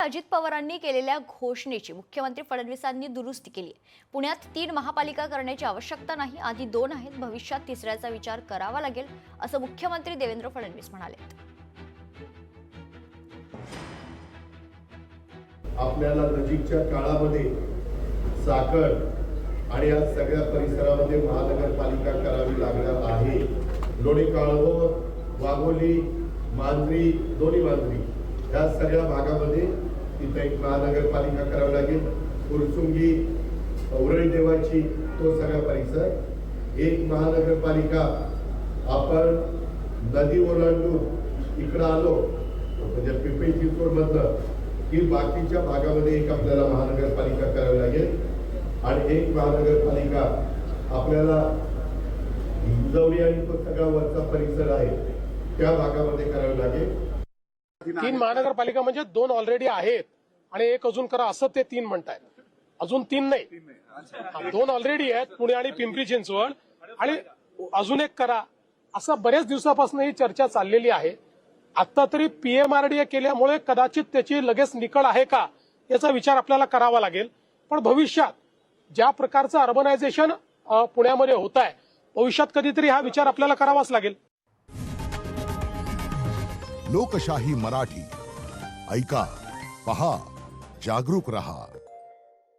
अजित पवारांनी केलेल्या घोषणेची मुख्यमंत्री फडणवीसांनी दुरुस्ती केली। पुण्यात 3 महापालिका करण्याची आवश्यकता नाही, आधी 2 आहेत, भविष्यात तिसऱ्याचा विचार करावा लागेल, असं मुख्यमंत्री देवेंद्र फडणवीस म्हणाले। आपल्याला नजीकच्या काळामध्ये साखर आणि या सगळ्या परिसरामध्ये महानगरपालिका करावी लागणार आहे। लोणी काळवो, वाघोली, मांजरी, दोन्ही मांजरी या सगळ्या भागामध्ये तिथे एक महानगरपालिका करावी लागेल। फुरसुंगी, उरळी देवाची तो सगळा परिसर एक महानगरपालिका। आपण नदी ओलांडून इकडं आलो म्हणजे पिंपरी चिंचवड मधलं की बाकीच्या भागामध्ये एक आपल्याला महानगरपालिका करावी लागेल आणि एक महानगरपालिका आपल्याला हिंजवडी आणि तो सगळा वरचा परिसर आहे त्या भागामध्ये करावी लागेल। 3 महानगरपालिका म्हणजे 2 ऑलरेडी आहेत आणि एक अजून करा असं ते 3 म्हणतायत। अजून 3 नाही, 2 ऑलरेडी आहेत, पुणे आणि पिंपरी चिंचवड, आणि अजून एक करा असं बऱ्याच दिवसापासून ही चर्चा चाललेली आहे। आता तरी पीएमआरडीए केल्यामुळे कदाचित त्याची लगेच निकळ आहे का याचा विचार आपल्याला करावा लागेल। पण भविष्यात ज्या प्रकारचं अर्बनायझेशन पुण्यामध्ये होत आहे, भविष्यात कधीतरी हा विचार आपल्याला करावाच लागेल। लोकशाही मराठी ऐका, पहा, जागरूक रहा।